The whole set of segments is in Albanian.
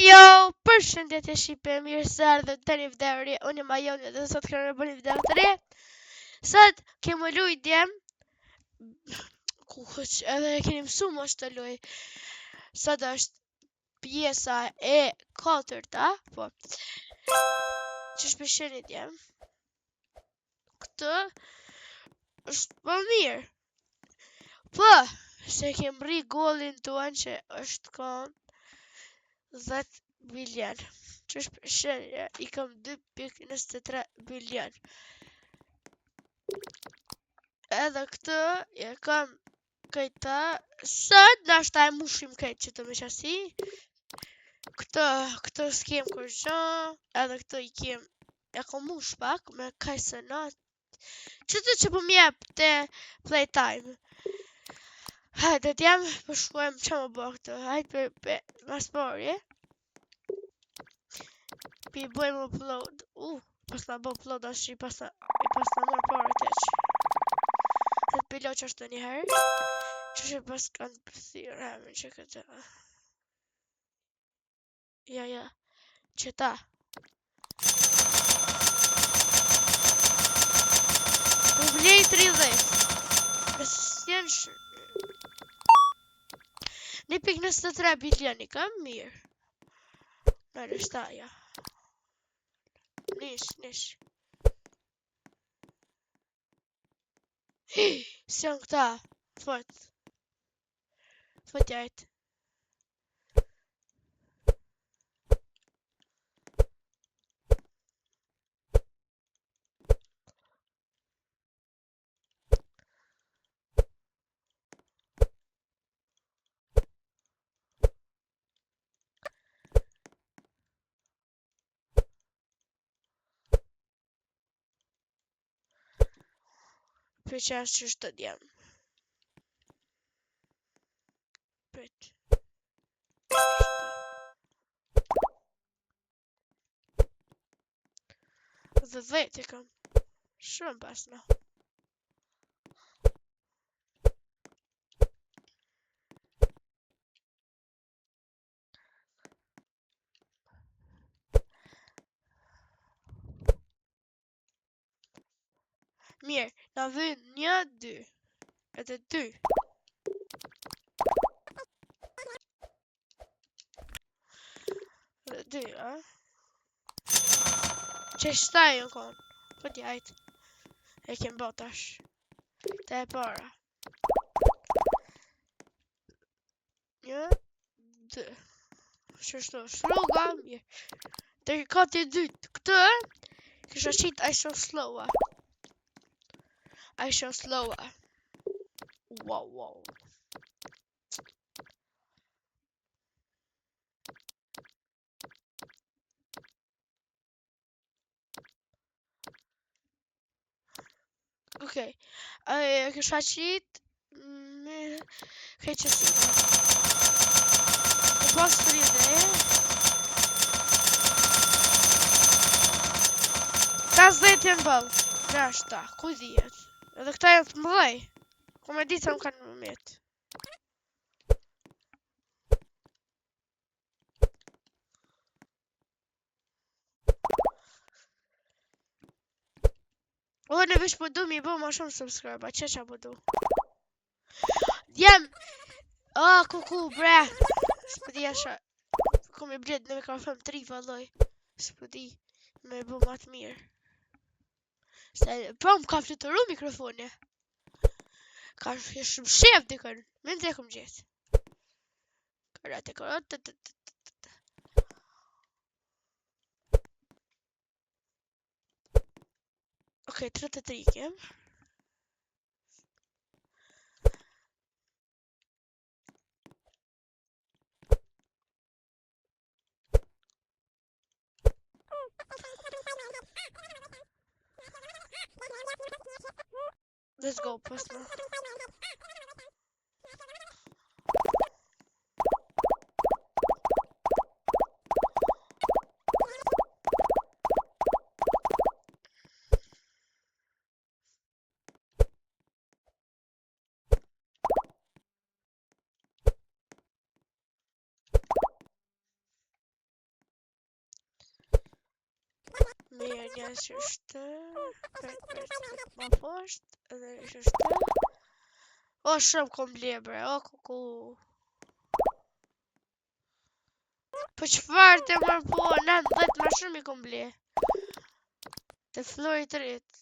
Jo, përshëndetje shipe, mirë se ardhët të një video re, unë jam Ajoni dhe sot kërë në bërë një video të re. Sot kemë lujtje, edhe keni mësu mos të luj. Sot është pjesa e 4-ta, po. Që shpesheni djem. Këtë është po mirë. Po, se kemë rri golin tuan që është kon 10 bilion. Që shpesheni, I kam 2.23 bilion. Edhe këtë e kam këta, sot nashta e mushim këtë që të me qasi. Këtë s'kem kërgja, edhe këtë I kem, e kom mush pak me kajse nat. Që po mjep të playtime. Hajde t'jem, përshkujem që më bëhë këtë, hajde për mas parje. Pi bëjmë upload, pas na bë upload ashtë pas na mërë pare të eqë. Dhe të pilo që është të njëherë, që që pas kanë përthirë, hemen që këtë. Ja, që ta. Më blej 30. Nësë janë shë. 1.23 bilion I kam mirë. Në rështaja. Nish. Si janë këta. Fort jajtë. Për që ashtë që shtë të djemë. Dhe 10 I kam. Shumë pas në. Mirë, na vën 1, 2. Edhe 2. Edhe 2, a? Që shtaj në konë. Po t'jajtë. E kem botash. Te e para. 1, 2. Shështu, shruga, mirë. Të kati 2. Këtë, kësha qitë I so slowa. Wow. Okej. Kësha qitë, kaj që si. Pas 30. 50 janë bëllë. Nashta, ku dhjet. Edhe këta janë të mëdhej. Ku me ditë sa më kanë më mjetë. Në vesh po du mi bo ma shumë subscribe. A që po du? Djem! Kuku, bre! S'pëdi asha. Ku me blet në mikrofon 3 valoj. S'pëdi me bo ma të mirë. Po më ka fluturu mikrofoni. Ka shumë shef dikën. Me në të kom gjithë. Karate. Okej, 33 kem. Let's go, pas na. Një që është... Ma poshtë, edhe një që është... O, shumë kom ble, bre, o, kuku... Po qëfar të më po, 19 ma shumë I kom ble. Të florit të rritë.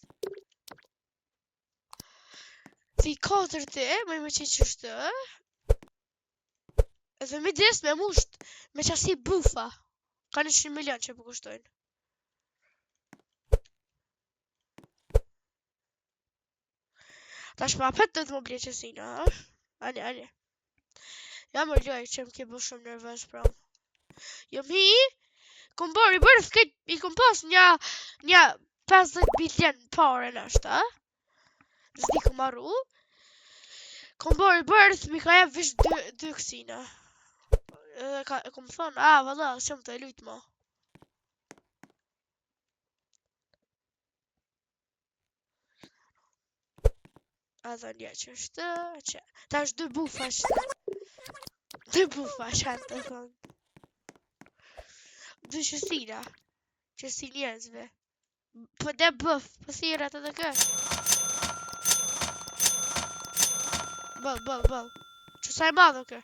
Fi 4 të më I më qitë që është... Edhe mi des me musht, me qasi bufa. Ka 100 milion që po kushtojnë. Tash ma pet do të më ble qësina, ha? Ani. Ja më ljoj që më ke bu shumë nervës, pra. Jo mi, kom bërë I bërë fket, I kom pas një 50 bilion pare në është, ha? Zdi kom arru. Kom bërë I bërë, mi ka jep vish 2 kësina. Edhe kom thonë, valla, shumë të lujtë ma. A dhe një që është, që... Ta është 2 bufa është. 2 bufa që të thonë. 2 qësina. Qësi njerëzve. Po dhe bëf, po thirat edhe kë. Bëll. Qësa I madho kë.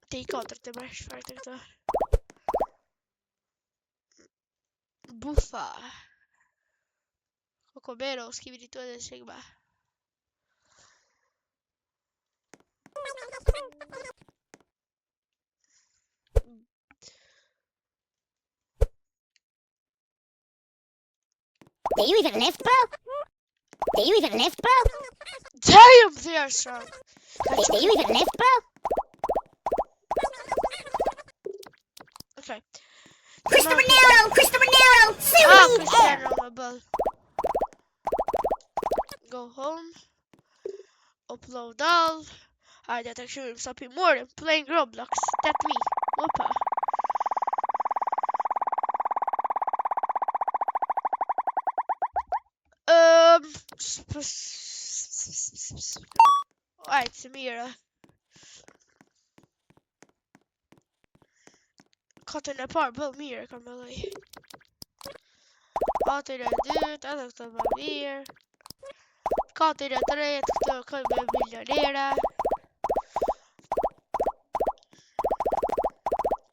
Te I 4 të mërë shfarë të këto. Bufa. Cocobero, schivito del Sigma. Do you even lift, bro? Damn, they are strong. Do you even lift, bro? Okay. Cristiano Ronaldo, seaweed Cristiano Ronaldo. Go home. Upload all. Hajde, ta këshurim sa pi more. Playing Roblox. That's me. Opa. Ajtë, se mira. Katën e parë, bëllë mirë, kam me lej. Katën e dytë, edhe këtë më mirë. Katën e tretë, këtë këj me milionera.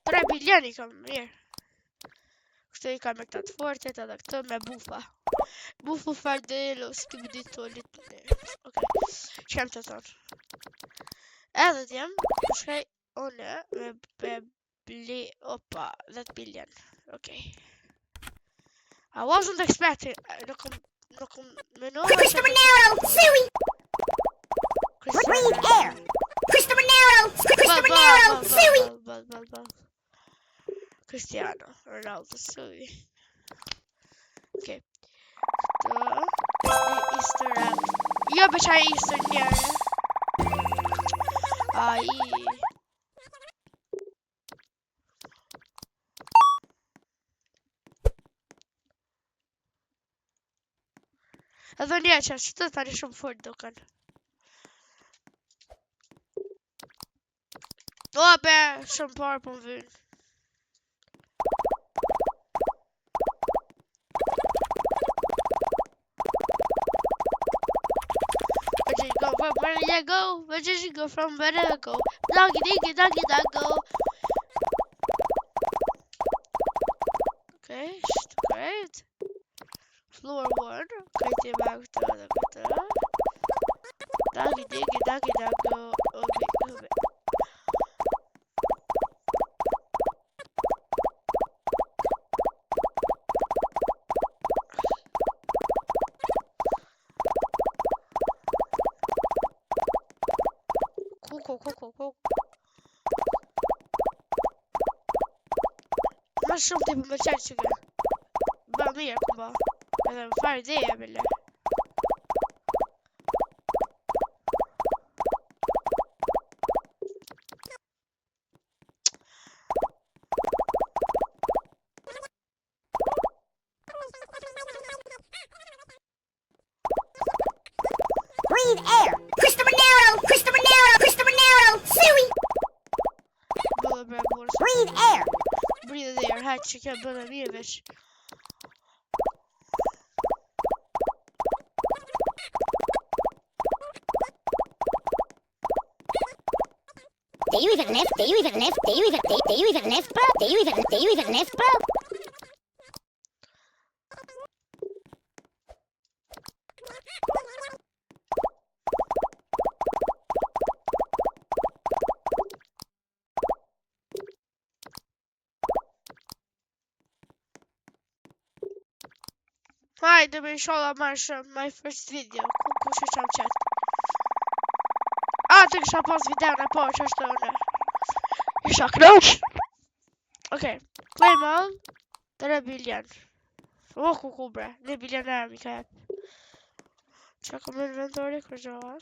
3 bilioni kam mirë. Këtë I kam me këta të fortet, edhe këtë me bufa. Bufu fardello, s'ki më ditë të litë. Okej, që jem të thonë. Edhe t'jem, shkaj one me ble, opa, 10 billion. Okay. I wasn't expecting, nuk menova. Cristiano Ronaldo, seaweed. Breathe air. Cristiano Ronaldo, seaweed. Cristiano Ronaldo, seaweed. Okay. Këtë Easter egg. Jo beqaj Easter njërë. Ai. Edhe një që të tani shumë fort duken. O be, shumë parë po më vynë. Where did you go from where did you go? Doggy diggy doggy doggo. Okay, great. Floor 1. Okay, back to the doggy diggy doggy doggo. Okay. Cool. Mas shumë të më qërë që kërë. Ba mirë këmba. Edhe më farë ideja bile. Breathe air. Cristiano Ronaldo, seaweed. Breathe air. Breathe air. hajtë që kjo bënë mirë veç. Do you even lift? Do you even lift? Do you even bro? Do you even lift, bro? Hajde me inshallah marrë my first video. Ku shqam qëtë. Të kësha pas videon e po që është të në. Isha knoq. Okej. Claim all. 3 biljon. O ku bre. 1 bilioner mi ka jep. Qa kom në inventori kër gjoha.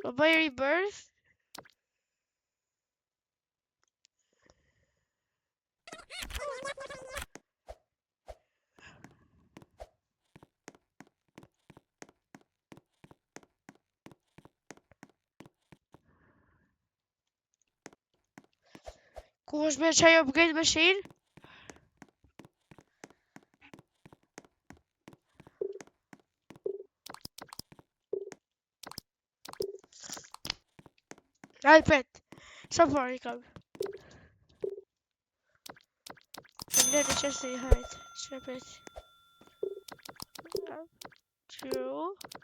Do bëj rebirth. Ku është me qaj upgrade machine? Hajde pet. Sa por I kam? Ne në qësë I hajde. Që pet. 2.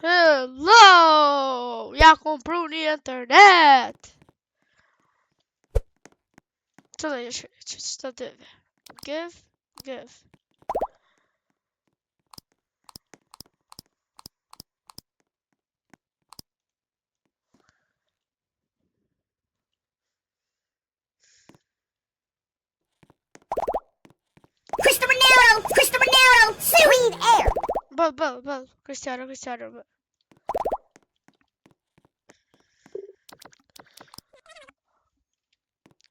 Hello! Ja kompru një internet! Që dhe që të dyve? Give. Cristiano, breathe air. Bal, Cristiano.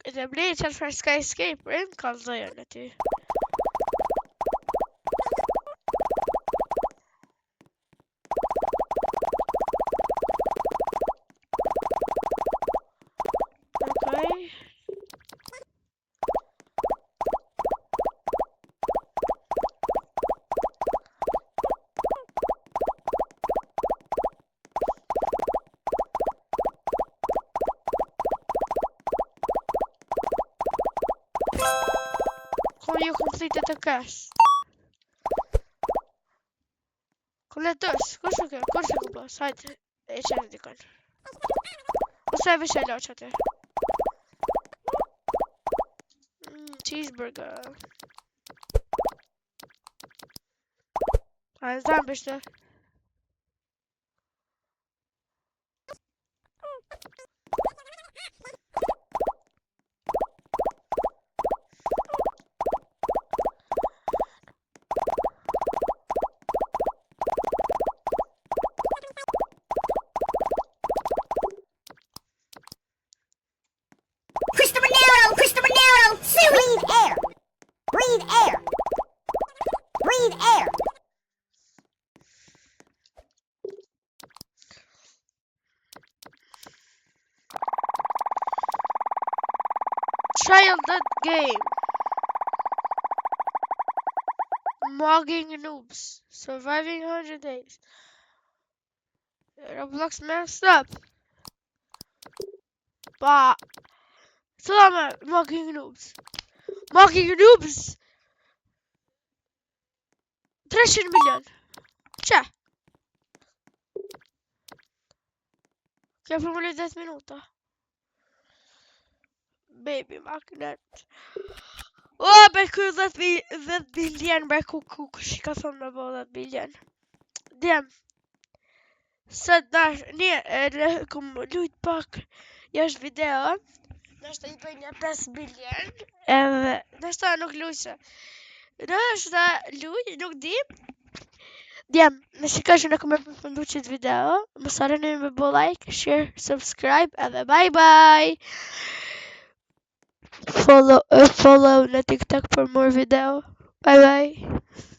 Dhe blej që për Skyscaper, ka zëjën aty. Okej. You completed the quest. Koletos, kurse ku pas, hajde, e qenë dikon. Ose e vishë e loqë atë. Cheeseburger. Hajde, zdam bishte. Breathe air. Trial that game. Mogging noobs. Surviving 100 days. Roblox messed up. But mogging noobs. 300 miljon. Qa? Kjo për më 10 minuta. Baby magnet. Be ku 10 biljon be ku shika thonë me bo 10 biljon. Djem. Sot kum lujt pak jashtë video. Nështë i bëj një 5 biljen. Edhe, nështë nuk lujse. Nështë luj, nuk di. Djem, në shikaj që në këmë përfundu qëtë video. Më sarëni me bo like, share, subscribe, edhe bye bye. Follow në TikTok for more video. Bye bye.